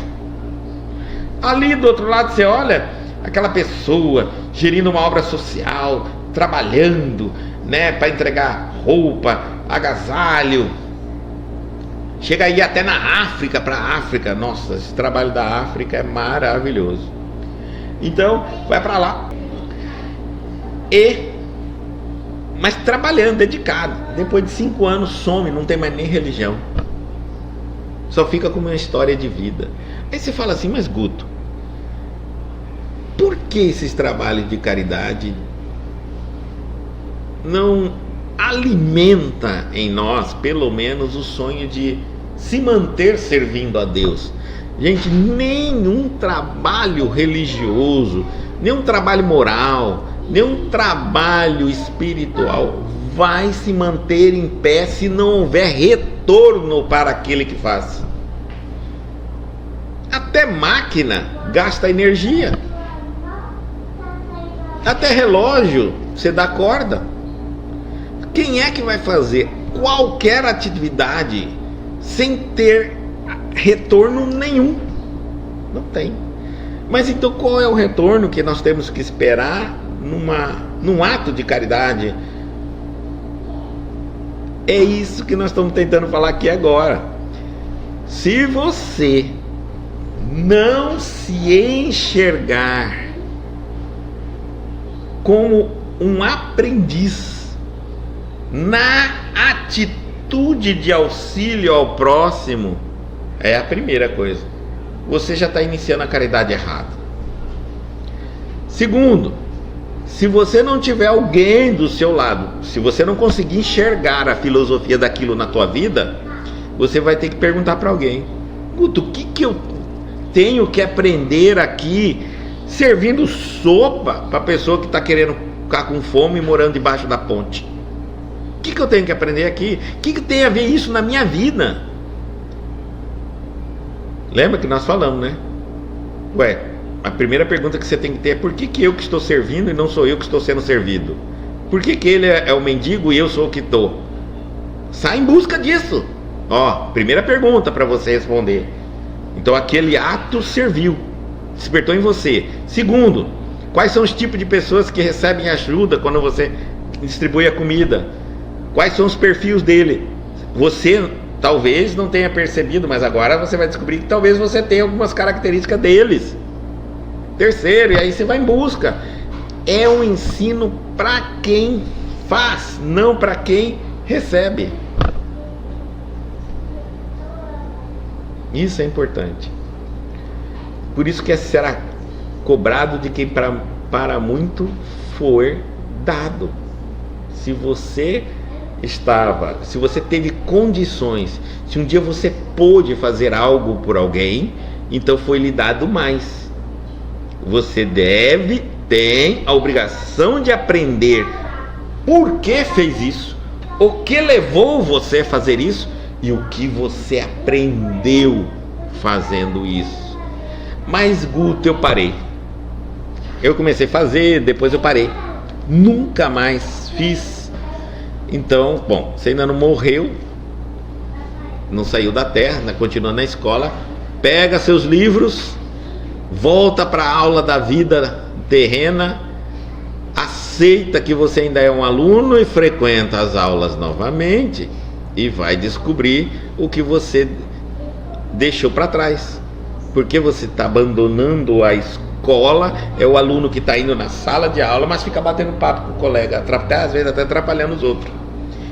S1: Ali do outro lado você olha aquela pessoa gerindo uma obra social, trabalhando, né, para entregar roupa, agasalho. Chega aí até na África, para a África. Nossa, esse trabalho da África é maravilhoso. Então, vai para lá. Mas trabalhando, dedicado. Depois de 5 anos some, não tem mais nem religião. Só fica com uma história de vida. Aí você fala assim: mas Guto, por que esses trabalhos de caridade não alimenta em nós, pelo menos, o sonho de se manter servindo a Deus? Gente, nenhum trabalho religioso, nenhum trabalho moral, nenhum trabalho espiritual vai se manter em pé se não houver retorno para aquele que faz. Até máquina gasta energia. Até relógio você dá corda. Quem é que vai fazer qualquer atividade sem ter retorno nenhum? Não tem. Mas então qual é o retorno que nós temos que esperar num ato de caridade? É isso que nós estamos tentando falar aqui agora. Se você não se enxergar como um aprendiz na atitude de auxílio ao próximo, é a primeira coisa. Você já está iniciando a caridade errada. Segundo, se você não tiver alguém do seu lado, se você não conseguir enxergar a filosofia daquilo na tua vida, você vai ter que perguntar para alguém: Guto, o que eu tenho que aprender aqui servindo sopa para a pessoa que está querendo ficar com fome e morando debaixo da ponte? O que eu tenho que aprender aqui? O que tem a ver isso na minha vida? Lembra que nós falamos, né? Ué, a primeira pergunta que você tem que ter é: por que eu que estou servindo e não sou eu que estou sendo servido? Por que ele é o mendigo e eu sou o que estou? Sai em busca disso. Ó, primeira pergunta para você responder. Então aquele ato serviu, despertou em você. Segundo, quais são os tipos de pessoas que recebem ajuda quando você distribui a comida? Quais são os perfis dele? Você talvez não tenha percebido, mas agora você vai descobrir que talvez você tenha algumas características deles. Terceiro, e aí você vai em busca. É um ensino para quem faz, não para quem recebe. Isso é importante. Por isso que será cobrado de quem para muito for dado. Se você se você teve condições, se um dia você pôde fazer algo por alguém, então foi lhe dado mais. Você tem a obrigação de aprender por que fez isso, o que levou você a fazer isso e o que você aprendeu fazendo isso. Mas, Guto, eu parei. Eu comecei a fazer, depois eu parei. Nunca mais fiz. Então, bom, você ainda não morreu, não saiu da terra, continua na escola, pega seus livros, volta para a aula da vida terrena, aceita que você ainda é um aluno e frequenta as aulas novamente e vai descobrir o que você deixou para trás. Porque você está abandonando a escola, é o aluno que está indo na sala de aula, mas fica batendo papo com o colega, às vezes até atrapalhando os outros.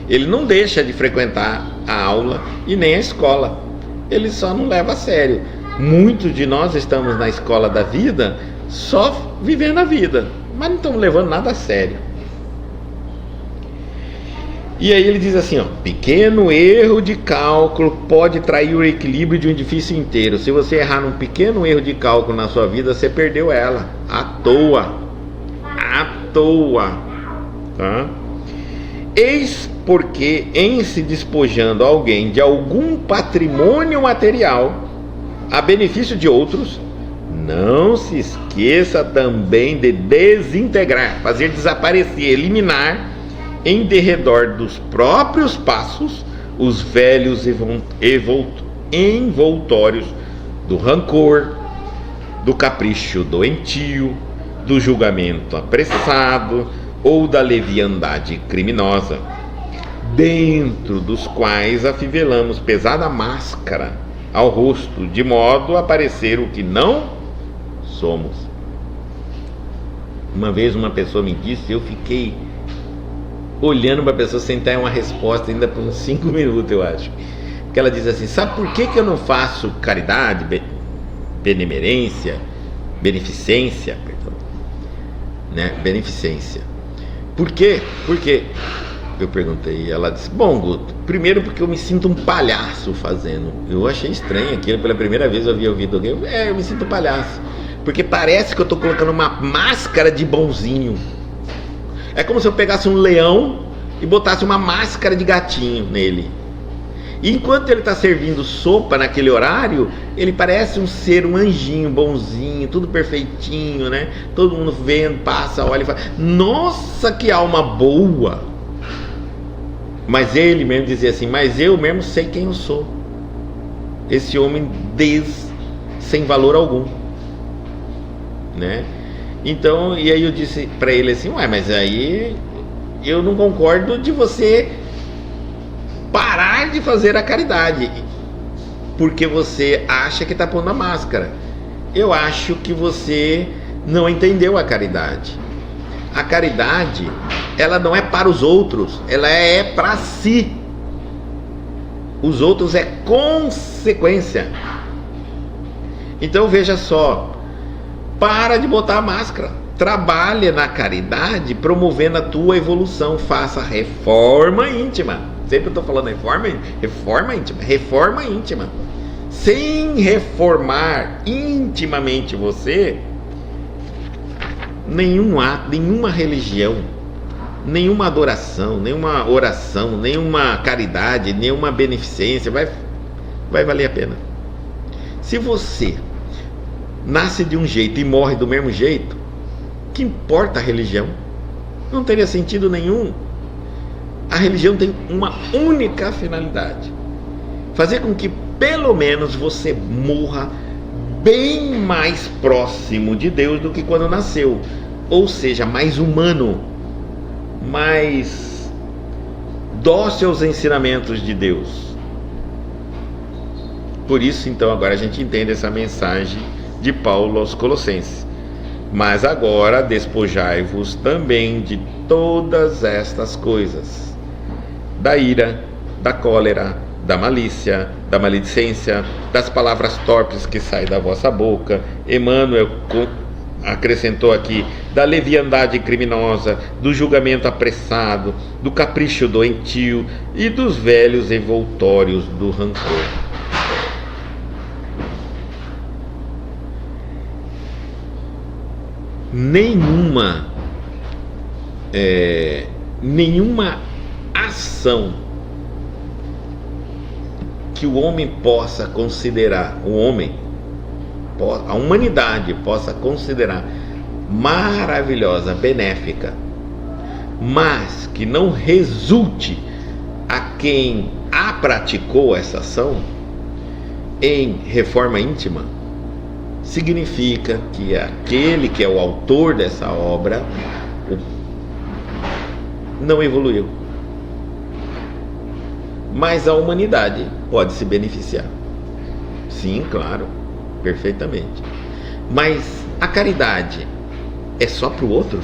S1: Ele não deixa de frequentar a aula e nem a escola, ele só não leva a sério. Muitos de nós estamos na escola da vida só vivendo a vida, mas não estamos levando nada a sério. E aí ele diz assim, pequeno erro de cálculo pode trair o equilíbrio de um edifício inteiro. Se você errar num pequeno erro de cálculo na sua vida, você perdeu ela, à toa, tá? Eis porque, em se despojando alguém de algum patrimônio material a benefício de outros, não se esqueça também de desintegrar, fazer desaparecer, eliminar em derredor dos próprios passos os velhos envoltórios do rancor, do capricho doentio, do julgamento apressado ou da leviandade criminosa, dentro dos quais afivelamos pesada máscara ao rosto, de modo a parecer o que não somos. Uma vez uma pessoa me disse, eu fiquei olhando para a pessoa sem ter uma resposta ainda por uns 5 minutos, eu acho. Porque ela diz assim, sabe por que eu não faço caridade, benemerência, beneficência, né? Beneficência. Por quê? Porque eu perguntei, ela disse, bom, Guto, primeiro porque eu me sinto um palhaço fazendo. Eu achei estranho aquilo, pela primeira vez eu havia ouvido alguém, eu me sinto um palhaço, porque parece que eu estou colocando uma máscara de bonzinho. É como se eu pegasse um leão e botasse uma máscara de gatinho nele. E enquanto ele está servindo sopa naquele horário, ele parece um anjinho, bonzinho, tudo perfeitinho, né? Todo mundo vendo, passa, olha e fala, nossa, que alma boa! Mas ele mesmo dizia assim, mas eu mesmo sei quem eu sou. Esse homem sem valor algum, né? Então, e aí eu disse para ele assim, mas aí eu não concordo de você parar de fazer a caridade, porque você acha que está pondo a máscara. Eu acho que você não entendeu a caridade. A caridade, ela não é para os outros, ela é para si. Os outros é consequência. Então veja só, para de botar a máscara, trabalha na caridade, promovendo a tua evolução, faça reforma íntima. Sempre eu estou falando reforma íntima. Sem reformar intimamente você, nenhum ato, nenhuma religião, nenhuma adoração, nenhuma oração, nenhuma caridade, nenhuma beneficência vai valer a pena. Se você nasce de um jeito e morre do mesmo jeito, que importa a religião? Não teria sentido nenhum. A religião tem uma única finalidade: fazer com que pelo menos você morra bem mais próximo de Deus do que quando nasceu, ou seja, mais humano, mais dócil aos ensinamentos de Deus. Por isso, então, agora a gente entende essa mensagem de Paulo aos Colossenses. Mas agora despojai-vos também de todas estas coisas: da ira, da cólera, da malícia, da maledicência, das palavras torpes que saem da vossa boca. Emmanuel acrescentou aqui, da leviandade criminosa, do julgamento apressado, do capricho doentio e dos velhos envoltórios do rancor. Nenhuma ação que o homem possa considerar, a humanidade possa considerar maravilhosa, benéfica, mas que não resulte a quem a praticou essa ação em reforma íntima, significa que aquele que é o autor dessa obra não evoluiu. Mas a humanidade pode se beneficiar. Sim, claro, perfeitamente. Mas a caridade é só para o outro?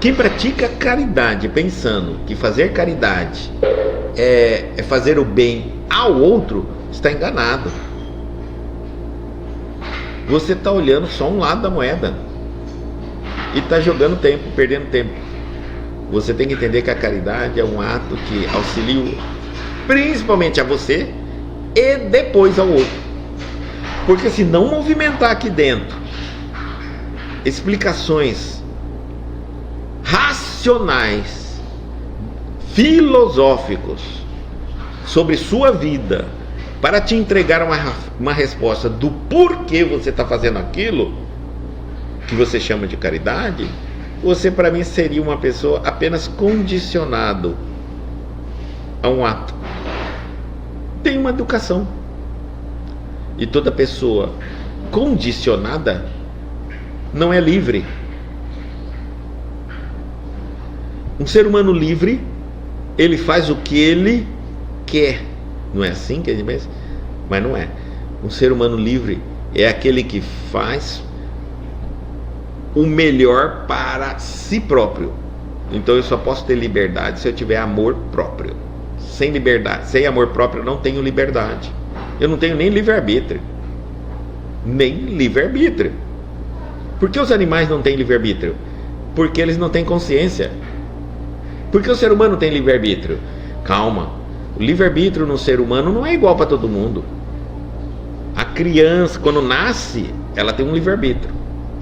S1: Quem pratica caridade pensando que fazer caridade é fazer o bem ao outro, está enganado. Você está olhando só um lado da moeda e está jogando tempo, perdendo tempo. Você tem que entender que a caridade é um ato que auxilia principalmente a você e depois ao outro. Porque se não movimentar aqui dentro explicações racionais, filosóficos sobre sua vida, para te entregar uma resposta do porquê você está fazendo aquilo que você chama de caridade, você para mim seria uma pessoa apenas condicionado a um ato. Tem uma educação. E toda pessoa condicionada não é livre. Um ser humano livre, ele faz o que ele quer. Não é assim que a gente pensa? Mas não é. Um ser humano livre é aquele que faz o melhor para si próprio. Então eu só posso ter liberdade se eu tiver amor próprio. Sem liberdade, sem amor próprio, eu não tenho liberdade. Eu não tenho nem livre-arbítrio. Nem livre-arbítrio. Por que os animais não têm livre-arbítrio? Porque eles não têm consciência. Por que o ser humano tem livre-arbítrio? Calma. O livre-arbítrio no ser humano não é igual para todo mundo. A criança, quando nasce, ela tem um livre-arbítrio.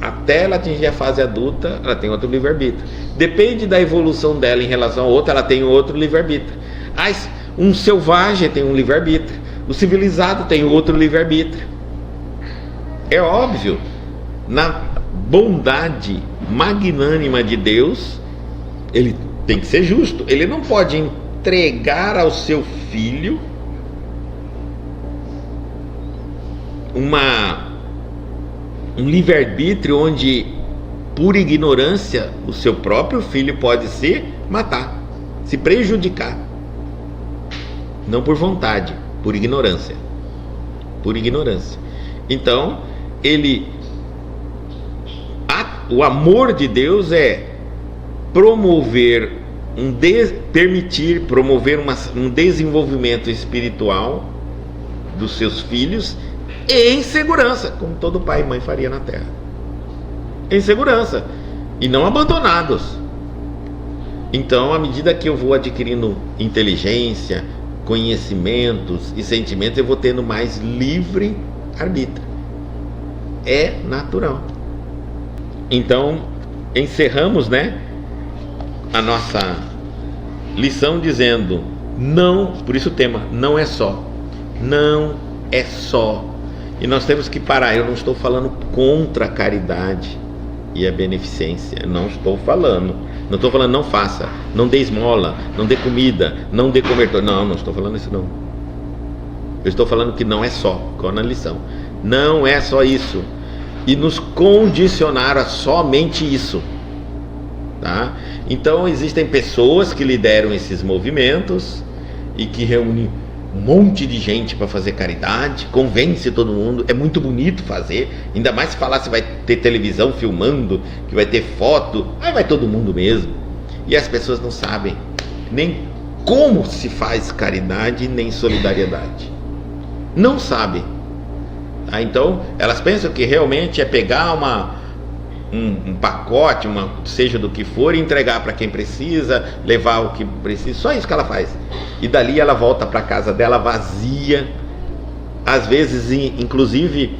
S1: Até ela atingir a fase adulta, ela tem outro livre-arbítrio. Depende da evolução dela em relação a outra, ela tem outro livre-arbítrio. Um selvagem tem um livre-arbítrio. O civilizado tem outro livre-arbítrio. É óbvio, na bondade magnânima de Deus, ele tem que ser justo. Ele não pode entregar ao seu filho um livre-arbítrio onde, por ignorância, o seu próprio filho pode se matar, se prejudicar. Não por vontade, por ignorância. Por ignorância. Então, o amor de Deus é promover um desenvolvimento espiritual dos seus filhos em segurança, como todo pai e mãe faria na terra. Em segurança e não abandonados. Então, à medida que eu vou adquirindo inteligência, conhecimentos e sentimentos, eu vou tendo mais livre arbítrio. É natural. Então, encerramos, a nossa lição dizendo: não, por isso o tema, não é só. Não é só. E nós temos que parar. Eu não estou falando contra a caridade e a beneficência. Não estou falando. Não estou falando não faça, não dê esmola, não dê comida, não dê cobertor. Não estou falando isso não. Eu estou falando que não é só, como na lição. Não é só isso. E nos condicionaram a somente isso. Tá? Então existem pessoas que lideram esses movimentos e que reúnem um monte de gente para fazer caridade, convence todo mundo, é muito bonito fazer, ainda mais se falar se vai ter televisão filmando, que vai ter foto, aí vai todo mundo mesmo. E as pessoas não sabem nem como se faz caridade, nem solidariedade. Não sabem. Então elas pensam que realmente é pegar um pacote, seja do que for, e entregar para quem precisa, levar o que precisa. Só isso que ela faz. E dali ela volta para casa dela vazia. Às vezes, inclusive,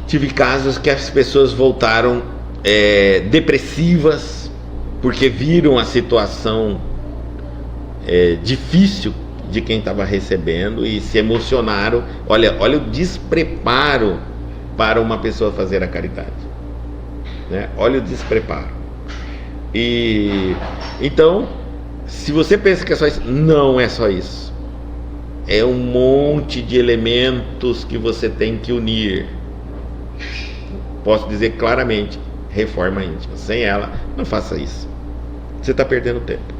S1: tive casos que as pessoas voltaram depressivas, porque viram a situação difícil de quem estava recebendo e se emocionaram. Olha o despreparo para uma pessoa fazer a caridade, né? Olha o despreparo. E então, se você pensa que é só isso, não é só isso. É um monte de elementos que você tem que unir. Posso dizer claramente: reforma íntima. Sem ela, não faça isso. Você está perdendo tempo.